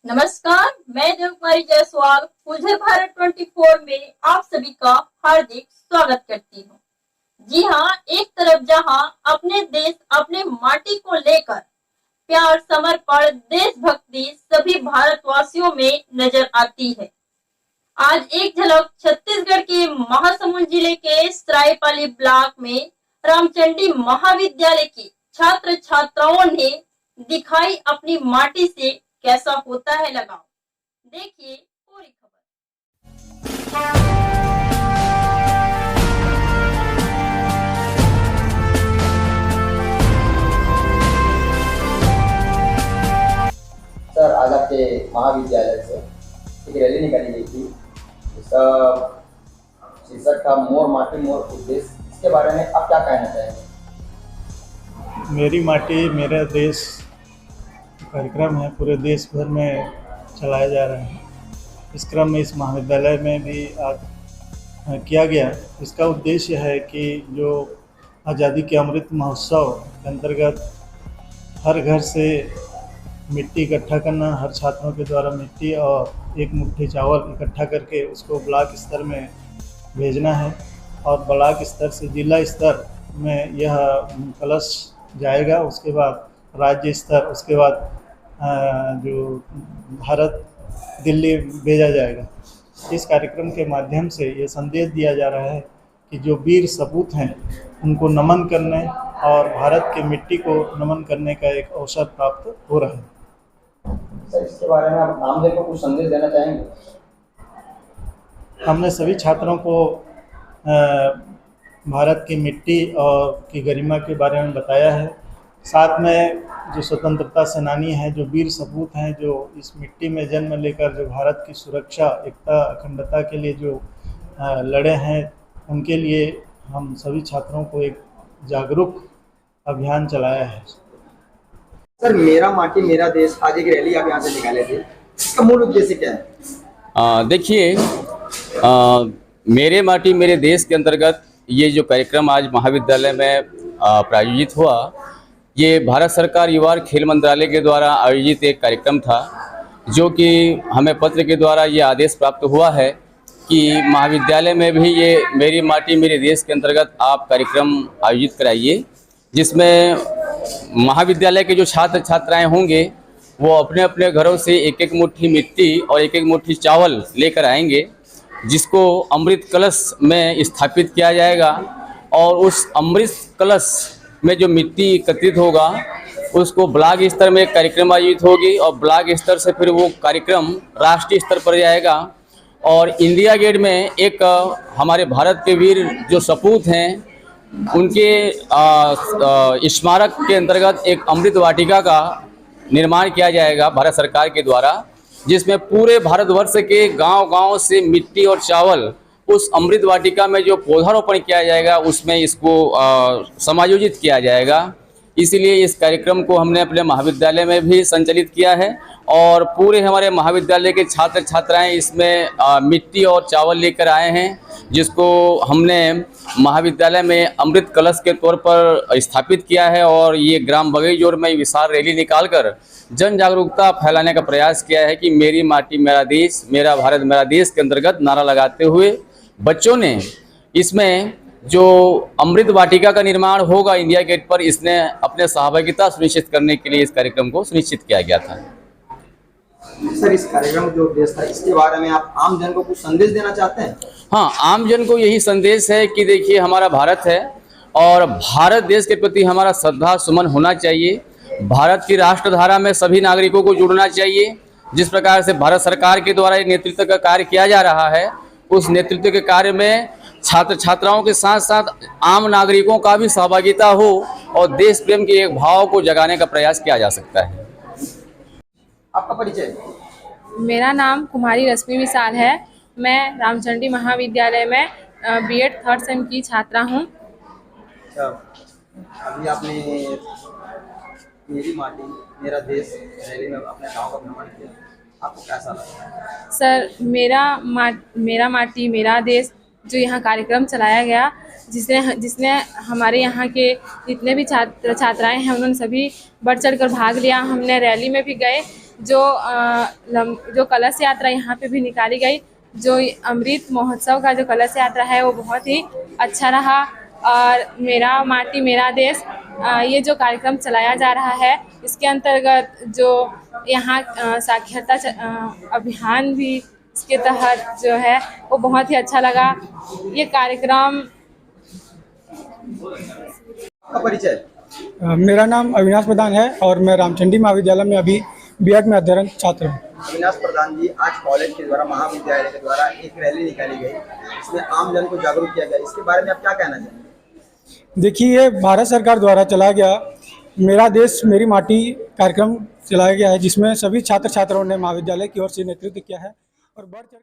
नमस्कार, मैं देवकुमारी जायसवाल फुलझर भारत 24 में आप सभी का हार्दिक स्वागत करती हूँ। जी हाँ, एक तरफ जहाँ अपने देश अपने माटी को लेकर प्यार, समर्पण, देशभक्ति सभी भारतवासियों में नजर आती है। आज एक झलक छत्तीसगढ़ के महासमुंद जिले के सरायपाली ब्लॉक में रामचंडी महाविद्यालय के छात्र छात्राओं ने दिखाई अपनी माटी से कैसा होता है लगाव। देखिए पूरी खबर। सर, आज आपके महाविद्यालय से एक रैली निकाली गई थी। इसका शीर्षक था मोर माटी मोर उद्देश्य। इसके बारे में आप क्या कहना चाहेंगे? मेरी माटी मेरा देश कार्यक्रम है, पूरे देश भर में चलाया जा रहा है। इस क्रम में इस महाविद्यालय में भी आज किया गया। इसका उद्देश्य है कि जो आज़ादी के अमृत महोत्सव के अंतर्गत हर घर से मिट्टी इकट्ठा करना, हर छात्रों के द्वारा मिट्टी और एक मुट्ठी चावल इकट्ठा करके उसको ब्लॉक स्तर में भेजना है और ब्लॉक स्तर से जिला स्तर में यह कलश जाएगा। उसके बाद राज्य स्तर, उसके बाद जो भारत दिल्ली भेजा जाएगा। इस कार्यक्रम के माध्यम से ये संदेश दिया जा रहा है कि जो वीर सपूत हैं उनको नमन करने और भारत की मिट्टी को नमन करने का एक अवसर प्राप्त हो रहा है। सर, इसके बारे में आप आमजन को कुछ संदेश देना चाहेंगे? हमने सभी छात्रों को भारत की मिट्टी और की गरिमा के बारे में बताया है। साथ में जो स्वतंत्रता सेनानी हैं, जो वीर सपूत हैं, जो इस मिट्टी में जन्म लेकर जो भारत की सुरक्षा, एकता, अखंडता के लिए जो लड़े हैं, उनके लिए हम सभी छात्रों को एक जागरूक अभियान चलाया है। सर, मेरा माटी मेरा देश, आज एक रैली आप यहाँ से निकाले थे। इसका मूल उद्देश्य क्या है? देखिए, मेरे माटी मेरे देश के अंतर्गत ये जो कार्यक्रम आज महाविद्यालय में प्रायोजित हुआ, ये भारत सरकार युवा और खेल मंत्रालय के द्वारा आयोजित एक कार्यक्रम था, जो कि हमें पत्र के द्वारा ये आदेश प्राप्त हुआ है कि महाविद्यालय में भी ये मेरी माटी मेरे देश के अंतर्गत आप कार्यक्रम आयोजित कराइए, जिसमें महाविद्यालय के जो छात्र छात्राएं होंगे वो अपने अपने घरों से एक एक मुट्ठी मिट्टी और एक एक मुट्ठी चावल लेकर आएंगे, जिसको अमृत कलश में स्थापित किया जाएगा। और उस अमृत कलश में जो मिट्टी एकत्रित होगा उसको ब्लॉक स्तर में एक कार्यक्रम आयोजित होगी और ब्लॉक स्तर से फिर वो कार्यक्रम राष्ट्रीय स्तर पर जाएगा। और इंडिया गेट में एक हमारे भारत के वीर जो सपूत हैं उनके स्मारक के अंतर्गत एक अमृत वाटिका का निर्माण किया जाएगा भारत सरकार के द्वारा, जिसमें पूरे भारतवर्ष के गांव-गांव से मिट्टी और चावल उस अमृत वाटिका में जो पौधारोपण किया जाएगा उसमें इसको समायोजित किया जाएगा। इसीलिए इस कार्यक्रम को हमने अपने महाविद्यालय में भी संचालित किया है और पूरे हमारे महाविद्यालय के छात्र छात्राएं इसमें मिट्टी और चावल लेकर आए हैं, जिसको हमने महाविद्यालय में अमृत कलश के तौर पर स्थापित किया है। और ये ग्राम बगईजोर में विशाल रैली निकालकर जन जागरूकता फैलाने का प्रयास किया है कि मेरी माटी मेरा देश, मेरा भारत मेरा देश के अंतर्गत नारा लगाते हुए बच्चों ने इसमें जो अमृत वाटिका का निर्माण होगा इंडिया गेट पर, इसने अपने सहभागिता सुनिश्चित करने के लिए इस कार्यक्रम को सुनिश्चित किया गया था। सर, इस कार्यक्रम जो उद्देश्य था, इसके बारे में आप आम जन को कुछ संदेश देना चाहते हैं? हाँ, आम जन को यही संदेश है कि देखिए, हमारा भारत है और भारत देश के प्रति हमारा श्रद्धा सुमन होना चाहिए। भारत की राष्ट्रधारा में सभी नागरिकों को जुड़ना चाहिए। जिस प्रकार से भारत सरकार के द्वारा नेतृत्व का कार्य किया जा रहा है, उस नेतृत्व के कार्य में छात्र छात्राओं के साथ साथ आम नागरिकों का भी सहभागिता हो और देश प्रेम के एक भाव को जगाने का प्रयास किया जा सकता है। आपका परिचय? मेरा नाम कुमारी रश्मि विशाल है। मैं रामचंडी महाविद्यालय में बीएड थर्ड सेम की छात्रा हूँ। अच्छा, अभी आपने मेरी माटी मेरा देश रैली में अपने गांव का भ्रमण किया, आपको कैसा लगा? सर, मेरा माटी मेरा देश जो यहाँ कार्यक्रम चलाया गया, जिसने हमारे यहाँ के जितने भी छात्र छात्राएं हैं उन्होंने सभी बढ़ चढ़ कर भाग लिया। हमने रैली में भी गए जो कलश यात्रा यहाँ पे भी निकाली गई, जो अमृत महोत्सव का जो कलश यात्रा है वो बहुत ही अच्छा रहा। और मेरा माटी मेरा देश ये जो कार्यक्रम चलाया जा रहा है, इसके अंतर्गत जो यहाँ साक्षरता अभियान भी इसके तहत जो है वो बहुत ही अच्छा लगा। ये कार्यक्रम आपका परिचय? मेरा नाम अविनाश प्रधान है और मैं रामचंडी महाविद्यालय में अभी बीएड में अध्ययन छात्र हूँ। अविनाश प्रधान जी, आज कॉलेज के द्वारा, महाविद्यालय के द्वारा एक रैली निकाली गई, इसमें आम जन को जागरूक किया गया, इसके बारे में आप क्या कहना चाहेंगे? देखिए, ये भारत सरकार द्वारा चलाया गया मेरा देश मेरी माटी कार्यक्रम चलाया गया है, जिसमें सभी छात्र छात्राओं ने महाविद्यालय की ओर से नेतृत्व किया है और बढ़ चढ़